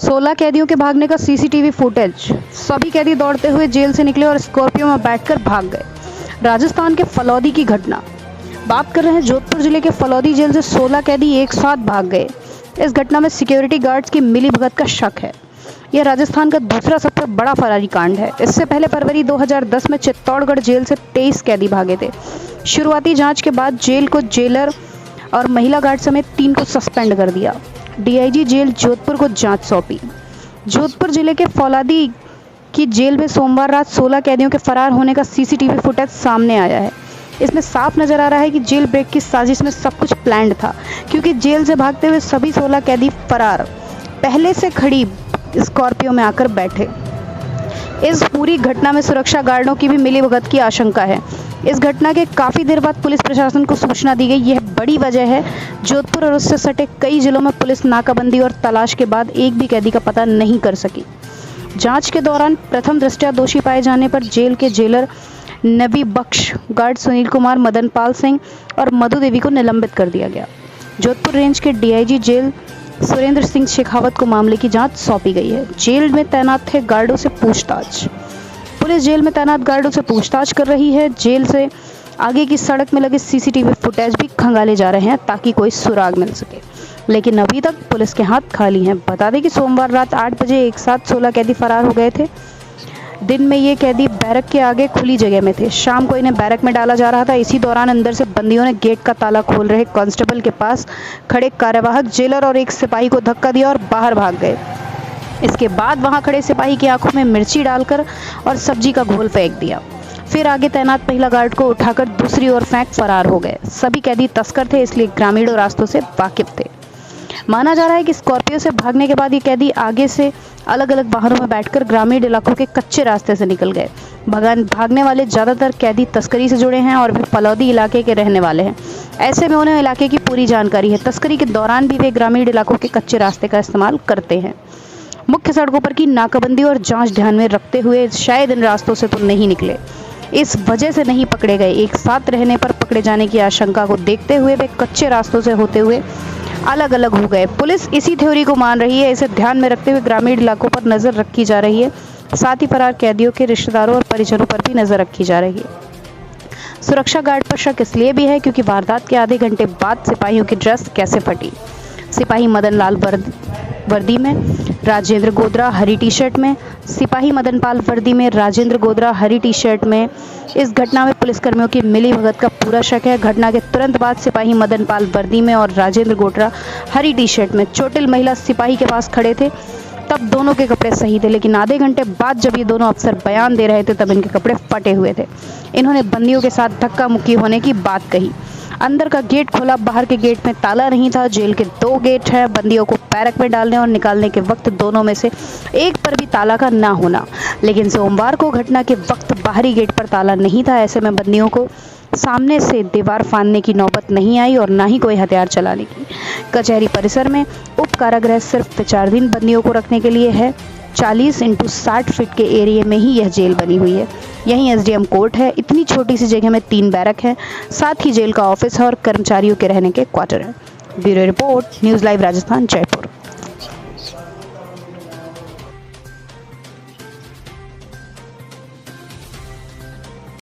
16 कैदियों के भागने का सीसीटीवी फुटेज। सभी कैदी दौड़ते हुए जेल से निकले और स्कॉर्पियो में बैठकर भाग गए। राजस्थान के फलौदी की घटना बात कर रहे हैं। जोधपुर जिले के फलौदी जेल से 16 कैदी एक साथ भाग गए। इस घटना में सिक्योरिटी गार्ड्स की मिलीभगत का शक है। यह राजस्थान का दूसरा सबसे बड़ा फरारी कांड है। इससे पहले फरवरी 2010 में चित्तौड़गढ़ जेल से 23 कैदी भागे थे। शुरुआती जांच के बाद जेल को जेलर और महिला गार्ड समेत 3 को सस्पेंड कर दिया। डीआईजी जेल जोधपुर को जांच सौंपी। जोधपुर जिले के फौलादी की जेल में सोमवार रात 16 कैदियों के फरार होने का सीसीटीवी फुटेज सामने आया है। इसमें साफ नजर आ रहा है कि जेल ब्रेक की साजिश में सब कुछ प्लान्ड था, क्योंकि जेल से भागते हुए सभी 16 कैदी फरार पहले से खड़ी स्कॉर्पियो में आकर बैठे। इस पूरी घटना में सुरक्षा गार्डों की भी मिलीभगत की आशंका है। इस घटना के काफ़ी देर बाद पुलिस प्रशासन को सूचना दी गई। यह बड़ी वजह है। जोधपुर और उससे सटे कई जिलों में पुलिस नाकाबंदी और तलाश के बाद एक भी कैदी का पता नहीं कर सकी। जांच के दौरान प्रथम दृष्टया दोषी पाए जाने पर जेल के जेलर नबी बख्श, गार्ड सुनील कुमार, मदन पाल सिंह और मधु देवी को निलंबित कर दिया गया। जोधपुर रेंज के डीआईजी जेल सुरेंद्र सिंह शेखावत को मामले की जांच सौंपी गई है। जेल में तैनात थे गार्डों से पूछताछ। पुलिस जेल में तैनात गार्डों से पूछताछ कर रही है। जेल से आगे की सड़क में लगे सीसीटीवी फुटेज भी खंगाले जा रहे हैं ताकि कोई सुराग मिल सके, लेकिन अभी तक पुलिस के हाथ खाली हैं। बता दें कि सोमवार रात 8 बजे एक साथ 16 कैदी फरार हो गए थे। दिन में ये कैदी बैरक के आगे खुली जगह में थे। शाम को इन्हें बैरक में डाला जा रहा था। इसी दौरान अंदर से बंदियों ने गेट का ताला खोल रहे कांस्टेबल के पास खड़े कार्यवाहक जेलर और एक सिपाही को धक्का दिया और बाहर भाग गए। इसके बाद वहां खड़े सिपाही की आंखों में मिर्ची डालकर और सब्जी का घोल फेंक दिया। फिर आगे तैनात महिला गार्ड को उठाकर दूसरी ओर फेंक फरार हो गए। सभी कैदी तस्कर थे, इसलिए ग्रामीण रास्तों से वाकिफ थे। माना जा रहा है कि स्कॉर्पियो से भागने के बाद ये कैदी आगे से अलग अलग वाहनों में बैठकर ग्रामीण इलाकों के कच्चे रास्ते से निकल गए। भागने वाले ज़्यादातर कैदी तस्करी से जुड़े हैं और वे फलौदी इलाके के रहने वाले हैं। ऐसे में उन्हें इलाके की पूरी जानकारी है। तस्करी के दौरान भी वे ग्रामीण इलाकों के कच्चे रास्ते का इस्तेमाल करते हैं। मुख्य सड़कों पर की नाकाबंदी और जांच ध्यान में रखते हुए शायद इन रास्तों से तो नहीं निकले, इस वजह से नहीं पकड़े गए। एक साथ रहने पर पकड़े जाने की आशंका को देखते हुए वे कच्चे रास्तों से होते हुए अलग अलग हो गए। पुलिस इसी थ्योरी को मान रही है। इसे ध्यान में रखते हुए ग्रामीण इलाकों पर नजर रखी जा रही है। साथ ही फरार कैदियों के रिश्तेदारों और परिजनों पर भी नजर रखी जा रही है। सुरक्षा गार्ड पर शक इसलिए भी है क्योंकि वारदात के आधे घंटे बाद सिपाहियों की ड्रेस कैसे फटी। सिपाही मदन लाल वर्दी में, राजेंद्र गोदरा हरी टी शर्ट में, सिपाही मदन पाल वर्दी में, राजेंद्र गोदरा हरी टी शर्ट में। इस घटना में पुलिसकर्मियों की मिलीभगत का पूरा शक है। घटना के तुरंत बाद सिपाही मदन पाल वर्दी में और राजेंद्र गोदरा हरी टी शर्ट में चोटिल महिला सिपाही के पास खड़े थे। तब दोनों के कपड़े सही थे, लेकिन आधे घंटे बाद जब ये दोनों अफसर बयान दे रहे थे तब इनके कपड़े फटे हुए थे। इन्होंने बंदियों के साथ धक्का मुक्की होने की बात कही। अंदर का गेट खोला, बाहर के गेट में ताला नहीं था। जेल के 2 गेट हैं। बंदियों को बैरक में डालने और निकालने के वक्त दोनों में से एक पर भी ताला का ना होना, लेकिन सोमवार को घटना के वक्त बाहरी गेट पर ताला नहीं था। ऐसे में बंदियों को सामने से दीवार फांदने की नौबत नहीं आई और ना ही कोई हथियार चलाने की। कचहरी परिसर में उप कारागृह सिर्फ विचाराधीन बंदियों को रखने के लिए है। 40 × 60 फीट के एरिया में ही यह जेल बनी हुई है। यहीं एसडीएम कोर्ट है। इतनी छोटी सी जगह में 3 बैरक हैं। साथ ही जेल का ऑफिस है और कर्मचारियों के रहने के क्वार्टर हैं। Bureau report, news live Rajasthan, Jaipur.